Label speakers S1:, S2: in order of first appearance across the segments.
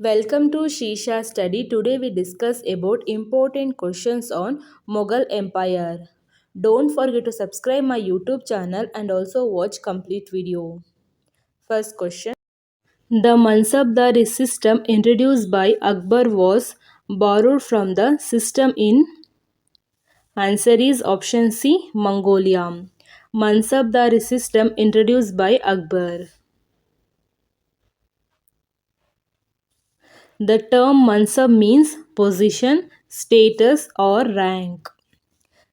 S1: Welcome to Shisha Study. Today we discuss about important questions on Mughal Empire. Don't forget to subscribe my YouTube channel and also watch complete video. First question. The Mansabdari system introduced by Akbar was borrowed from the system in answer is option C Mongolia. Mansabdari system introduced by Akbar. The term Mansab means position, status, or rank.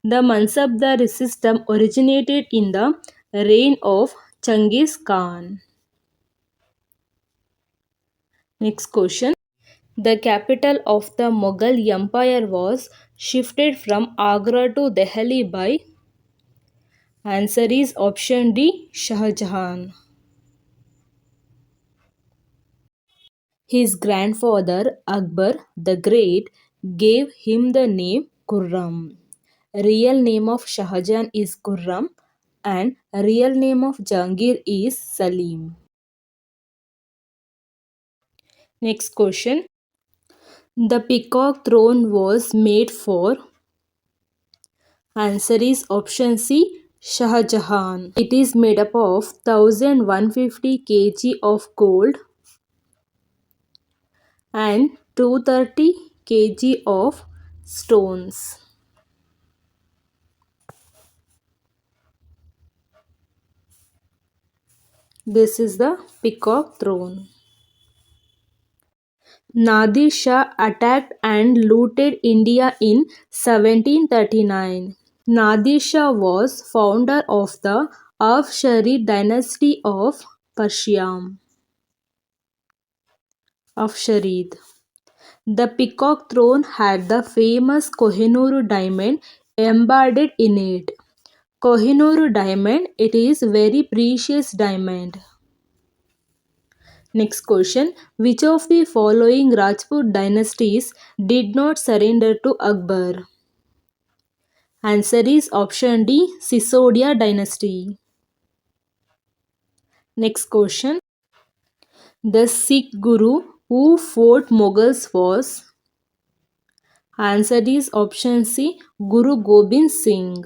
S1: The Mansabdar system originated in the reign of Genghis Khan. Next question. The capital of the Mughal Empire was shifted from Agra to Delhi by answer is option D Shah Jahan. His grandfather Akbar the Great gave him the name Khurram. Real name of Shah Jahan is Khurram and real name of Jahangir is Salim. Next question. The peacock throne was made for answer is option C Shah Jahan. It is made up of 1150 kg of gold and 230 kg of stones. This is the peacock throne. Nadir Shah attacked and looted India in 1739. Nadir Shah was founder of the Afsharid dynasty of Persia. Afsharid. The peacock throne had the famous Kohinoor diamond embedded in it. Kohinoor diamond, it is very precious diamond. Next question. Which of the following Rajput dynasties did not surrender to Akbar? Answer is option D Sisodia dynasty. Next question. The Sikh Guru who fought Mughals was answer is option C Guru Gobind Singh.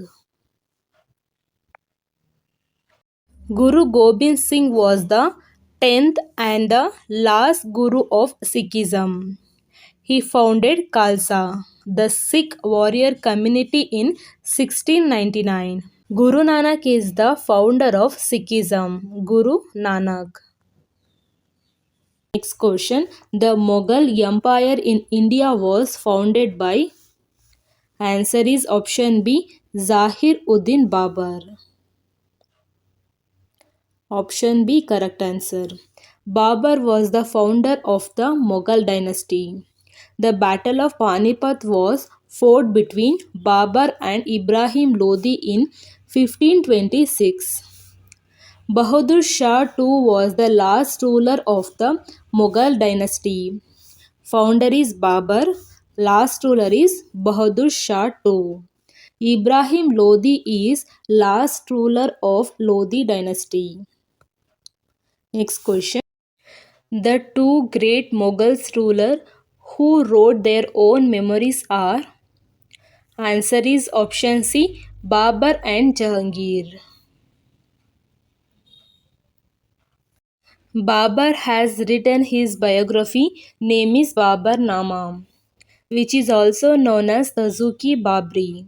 S1: Guru Gobind Singh was the 10th and the last Guru of Sikhism. He founded Khalsa, the Sikh warrior community in 1699. Guru Nanak is the founder of Sikhism. Guru Nanak. Next question. The Mughal Empire in India was founded by answer is option B Zahir Uddin Babar. Option B correct answer. Babar was the founder of the Mughal dynasty. The Battle of Panipat was fought between Babar and Ibrahim Lodi in 1526. Bahadur Shah too was the last ruler of the Mughal dynasty. Founder is Babar, last ruler is Bahadur Shah too. Ibrahim Lodi is last ruler of Lodi dynasty. Next question. The two great Mughals ruler who wrote their own memoirs are answer is option C Babar and Jahangir. Babar has written his biography name is Babar Nama, which is also known as Tazuki Babri.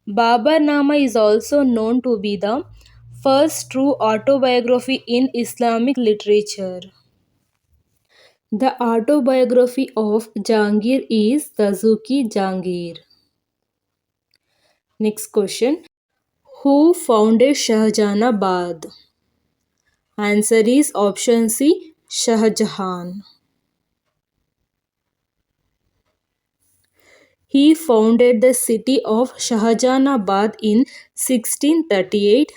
S1: Babar Nama is also known to be the first true autobiography in Islamic literature. The autobiography of Jahangir is Tazuki Jahangir. Next question. Who founded Shahjahanabad? Answer is option C Shah Jahan. He founded the city of Shahjahanabad in 1638,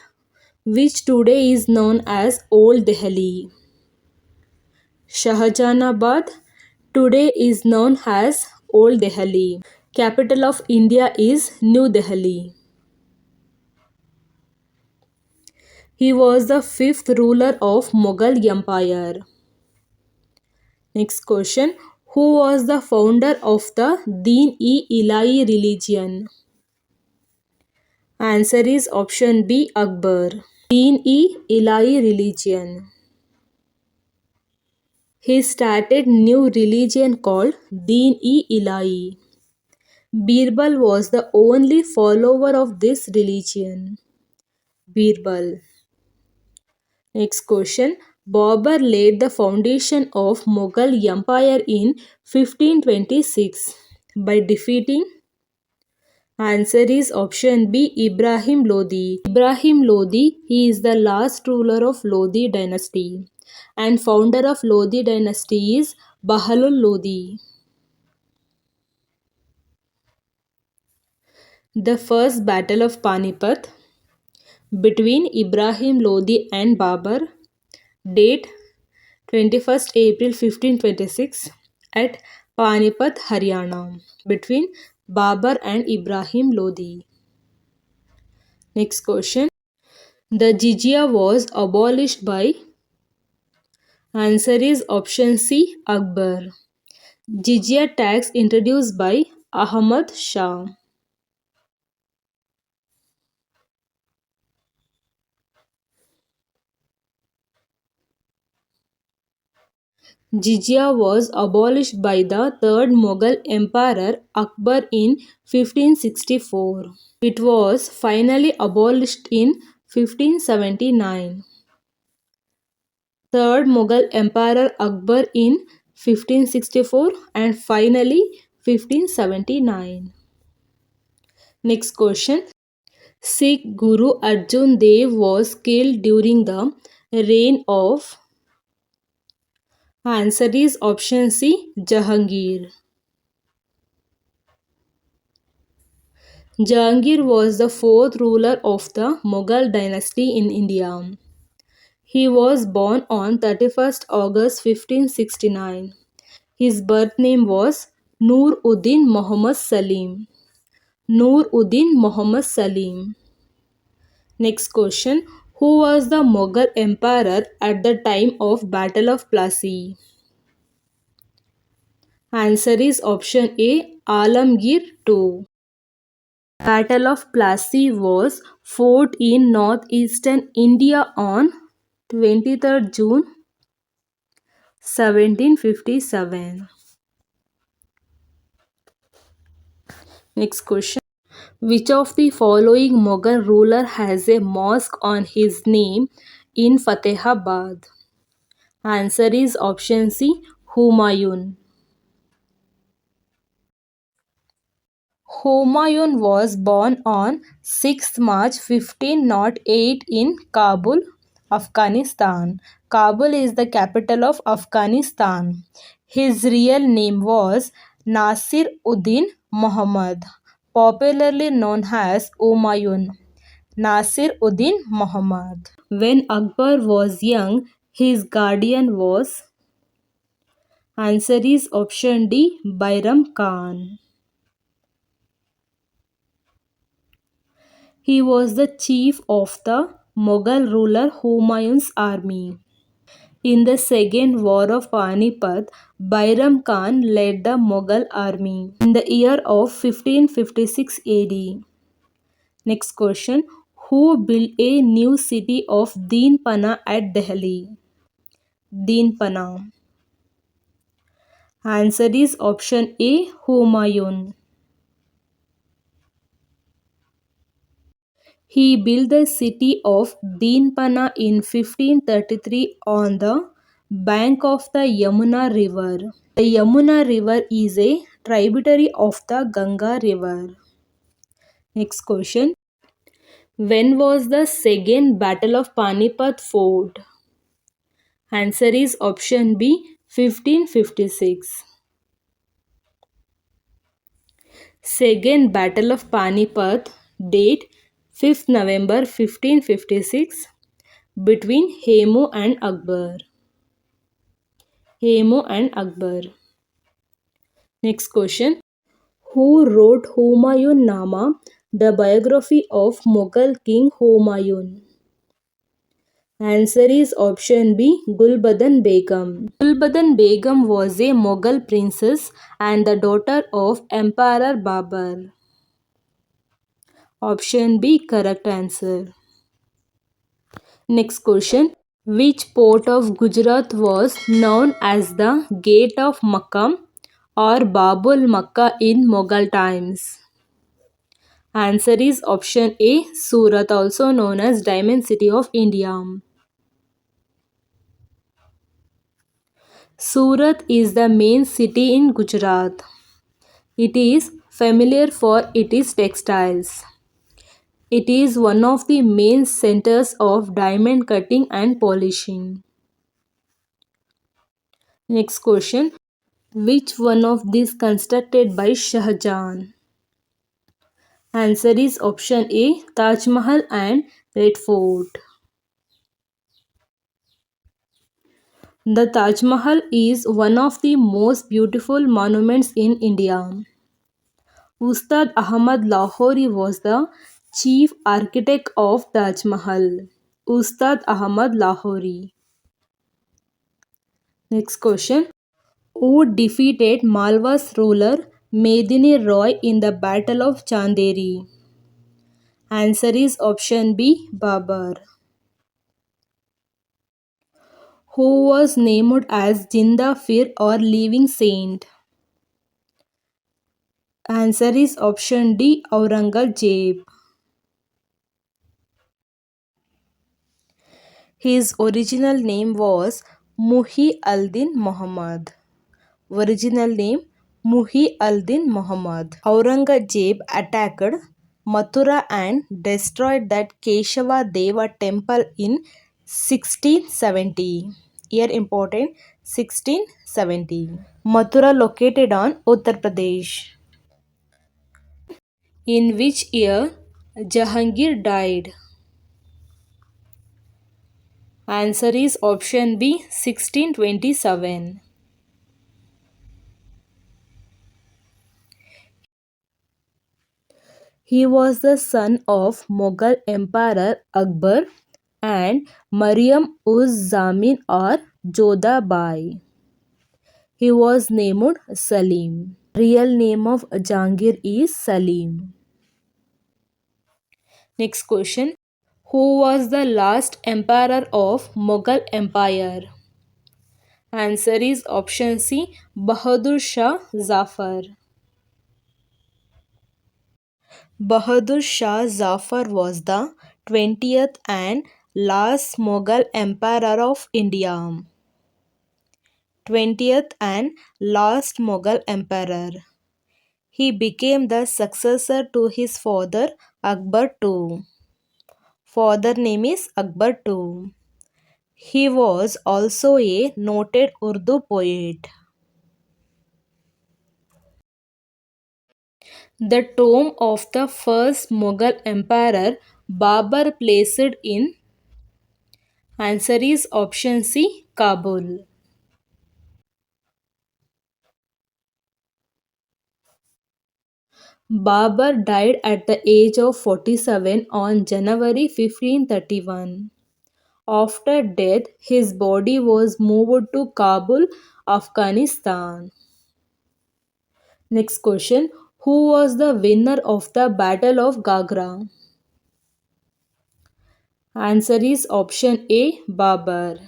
S1: which today is known as Old Delhi. Shahjahanabad today is known as Old Delhi. Capital of India is New Delhi. He was the fifth ruler of Mughal Empire. Next question. Who was the founder of the Deen-e-Ilahi religion? Answer is option B, Akbar. Deen-e-Ilahi religion. He started new religion called Deen-e-Ilahi. Birbal was the only follower of this religion. Birbal. Next question. Babur laid the foundation of Mughal Empire in 1526 by defeating. Answer is option B, Ibrahim Lodi. Ibrahim Lodi, he is the last ruler of Lodi dynasty and founder of Lodi dynasty is Bahlul Lodi. The first battle of Panipat between Ibrahim Lodi and Babur, date 21st April 1526 at Panipat, Haryana, between Babur and Ibrahim Lodi. Next question. The jizya was abolished by. Answer is option C, Akbar. Jizya tax introduced by Ahmad Shah. Jizya was abolished by the third Mughal Emperor Akbar in 1564. It was finally abolished in 1579. Third Mughal Emperor Akbar in 1564 and finally 1579. Next question. Sikh Guru Arjun Dev was killed during the reign of. Answer is option C, Jahangir. Jahangir was the fourth ruler of the Mughal dynasty in India. He was born on 31st August 1569. His birth name was Nur Uddin Muhammad Salim. Nur Uddin Muhammad Salim. Next question. Who was the Mughal emperor at the time of Battle of Plassey? Answer is option A, Alamgir II. Battle of Plassey was fought in northeastern India on 23rd June 1757. Next question. Which of the following Mughal ruler has a mosque on his name in Fatehabad? Answer is option C, Humayun. Humayun was born on 6th March 1508 in Kabul, Afghanistan. Kabul is the capital of Afghanistan. His real name was Nasir Uddin Muhammad, popularly known as Humayun. Nasir Uddin Muhammad. When Akbar was young, his guardian was. Answer is option D, Bairam Khan. He was the chief of the Mughal ruler Humayun's army. In the Second War of Panipat, Bairam Khan led the Mughal army in the year of 1556 AD. Next question. Who built a new city of Deenpana at Delhi? Deenpana. Answer is option A, Humayun. He built the city of Deenpana in 1533 on the bank of the Yamuna River. The Yamuna River is a tributary of the Ganga River. Next question. When was the second Battle of Panipat fought? Answer is option B, 1556. Second Battle of Panipat, date 5th November 1556, between Hemu and Akbar. Hemu and Akbar. Next question. Who wrote Humayun Nama, the biography of Mughal King Humayun? Answer is option B, Gulbadan Begum. Gulbadan Begum was a Mughal princess and the daughter of Emperor Babur. Option B, correct answer. Next question. Which port of Gujarat was known as the Gate of Makkah or Babul Makkah in Mughal times? Answer is option A, Surat, also known as Diamond City of India. Surat is the main city in Gujarat. It is familiar for its textiles. It is one of the main centers of diamond cutting and polishing. Next question. Which one of these constructed by Shah Jahan? Answer is option A, Taj Mahal and Red Fort. The Taj Mahal is one of the most beautiful monuments in India. Ustad Ahmad Lahori was the chief architect of Taj Mahal. Ustad Ahmad Lahori. Next question. Who defeated Malwa's ruler Medini Roy in the Battle of Chanderi? Answer is option B, Babur. Who was named as Jinda Fir or Living Saint? Answer is option D, Aurangzeb. His original name was Muhi al-Din Muhammad. Original name Muhi al-Din Muhammad. Aurangzeb attacked Mathura and destroyed that Keshava Deva temple in 1670. Year important 1670. Mathura located on Uttar Pradesh. In which year Jahangir died? Answer is option B, 1627. He was the son of Mughal Emperor Akbar and Mariam Uz Zamin or Jodha Bai. He was named Salim. Real name of Jahangir is Salim. Next question. Who was the last emperor of Mughal Empire? Answer is option C, Bahadur Shah Zafar. Bahadur Shah Zafar was the 20th and last Mughal emperor of India. 20th and last Mughal emperor. He became the successor to his father Akbar II. Father name is Akbar II. He was also a noted Urdu poet. The tomb of the first Mughal emperor Babur placed in. Answer is option C, Kabul. Babur died at the age of 47 on January 1531. After death, his body was moved to Kabul, Afghanistan. Next question. Who was the winner of the Battle of Gagra? Answer is option A, Babur.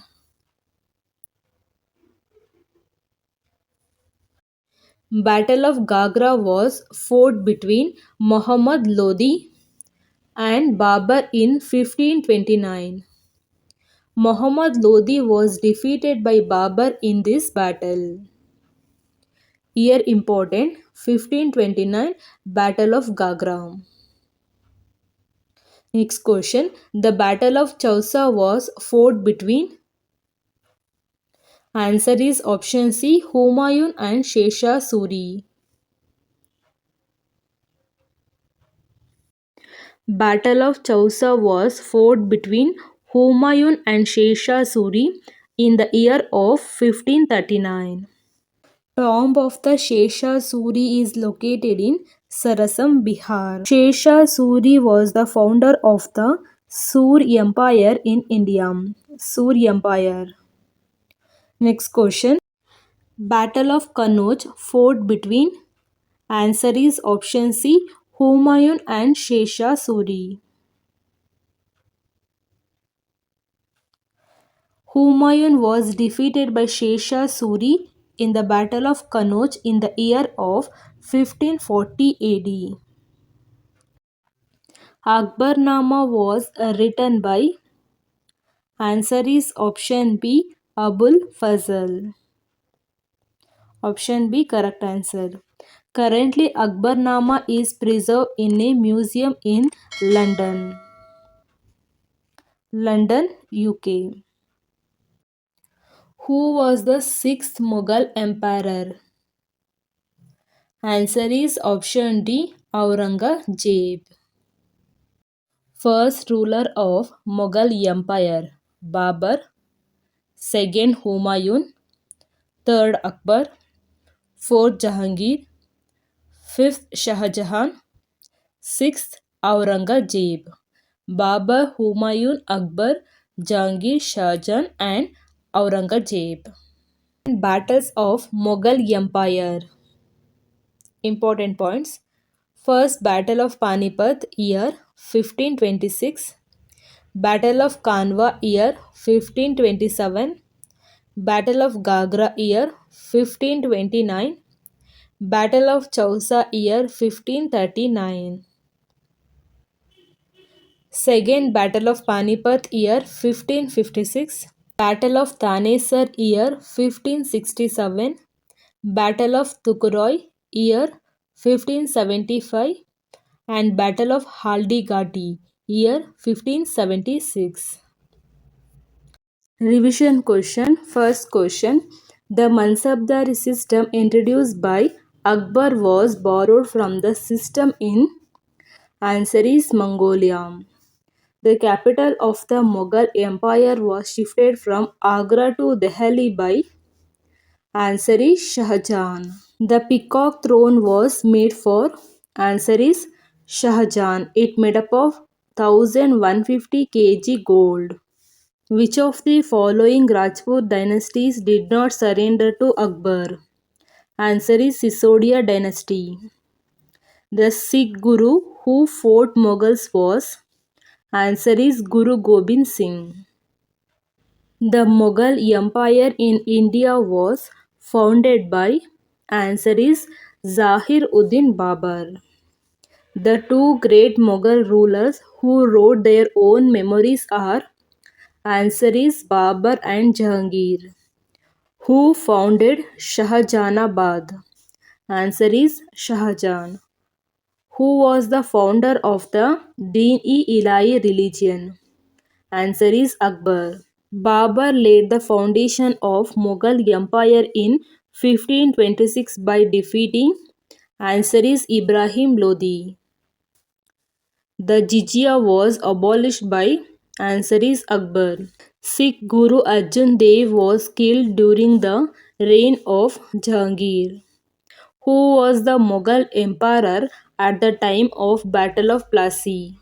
S1: Battle of Gagra was fought between Muhammad Lodi and Babur in 1529. Muhammad Lodi was defeated by Babur in this battle. Year important 1529 Battle of Gagra. Next question. The Battle of Chausa was fought between. Answer is option C, Humayun and Shesha Suri. Battle of Chausa was fought between Humayun and Shesha Suri in the year of 1539. Tomb of the Shesha Suri is located in Sarasam, Bihar. Shesha Suri was the founder of the Sur Empire in India. Surya Empire. Next question. Battle of Kannauj fought between. Answer is option C. Humayun and Shesha Suri. Humayun was defeated by Shesha Suri in the Battle of Kannauj in the year of 1540 AD. Akbarnama was written by. Answer is option B. Abul Fazl. Option B correct answer. Currently, Akbarnama is preserved in a museum in London. London, UK. Who was the sixth Mughal emperor? Answer is option D. Aurangzeb. First ruler of Mughal Empire, Babur. Second Humayun. Third Akbar. Fourth Jahangir. Fifth Shah Jahan. Sixth Aurangzeb. Babur, Humayun, Akbar, Jahangir, Shah Jahan and Aurangzeb. Battles of Mughal Empire. Important points. First Battle of Panipat, year 1526. Battle of Kanwa, year 1527. Battle of Gagra, year 1529. Battle of Chausa, year 1539. Second Battle of Panipat, year 1556. Battle of Tanesar, year 1567. Battle of Tukuroi, year 1575. And Battle of Haldighati, year 1576. Revision question. First question. The Mansabdari system introduced by Akbar was borrowed from the system in. Answer is Mongolia. The capital of the Mughal Empire was shifted from Agra to Delhi by. Answer is Shah Jahan. The peacock throne was made for. Answer is Shah Jahan. It made up of 1150 kg gold. Which of the following Rajput dynasties did not surrender to Akbar? Answer is Sisodia dynasty. The Sikh Guru who fought Mughals was. Answer is Guru Gobind Singh. The Mughal Empire in India was founded by. Answer is Zahir Uddin Babur. The two great Mughal rulers who wrote their own memoirs are. Answer is Babur and Jahangir. Who founded Shahjahanabad? Answer is Shah Jahan. Who was the founder of the Deen-e-Ilahi religion? Answer is Akbar. Babur laid the foundation of Mughal Empire in 1526 by defeating. Answer is Ibrahim Lodi. The jizya was abolished by. Answer is Akbar. Sikh Guru Arjan Dev was killed during the reign of Jahangir. Who was the Mughal emperor at the time of Battle of Plassey?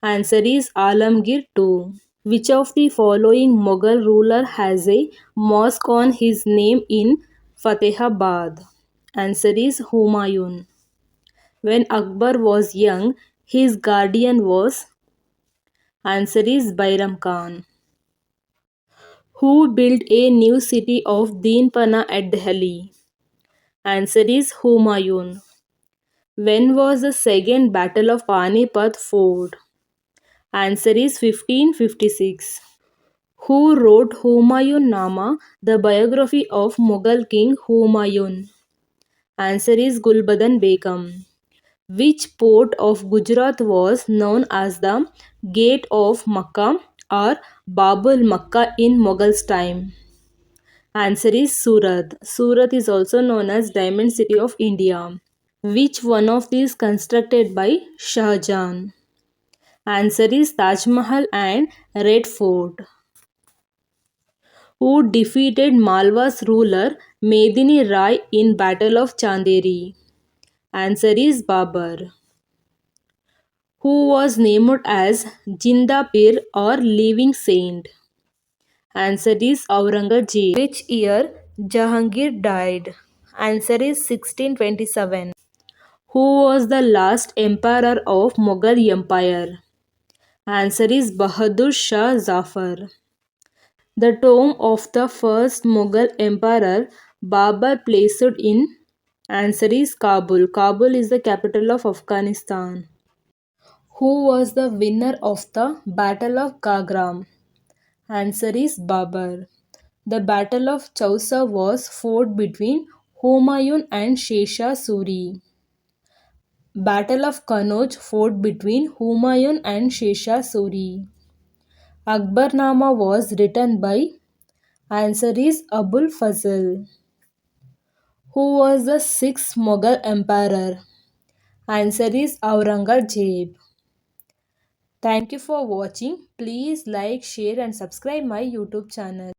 S1: Answer is Alamgir II. Which of the following Mughal ruler has a mosque on his name in Fatehabad? Answer is Humayun. When Akbar was young, his guardian was. Answer is Bairam Khan. Who built a new city of Deenpana at Delhi? Answer is Humayun. When was the second battle of Panipat fought? Answer is 1556. Who wrote Humayun Nama, the biography of Mughal king Humayun? Answer is Gulbadan Begum. Which port of Gujarat was known as the Gate of Makkah or Babul Makkah in Mughals time? Answer is Surat. Surat is also known as Diamond City of India. Which one of these constructed by Shah Jahan? Answer is Taj Mahal and Red Fort. Who defeated Malwa's ruler Medini Rai in Battle of Chanderi? Answer is Babur. Who was named as Jinda Pir or Living Saint? Answer is Aurangzeb. Which year Jahangir died? Answer is 1627. Who was the last emperor of Mughal Empire? Answer is Bahadur Shah Zafar. The tomb of the first Mughal emperor Babur placed in. Answer is Kabul. Kabul is the capital of Afghanistan. Who was the winner of the Battle of Gagram? Answer is Babur. The Battle of Chausa was fought between Humayun and Shesha Suri. Battle of Kannauj fought between Humayun and Shesha Suri. Akbarnama was written by. Answer is Abul Fazl. Who was the sixth Mughal emperor? Answer is Aurangzeb. Thank you for watching. Please like, share and subscribe my YouTube channel.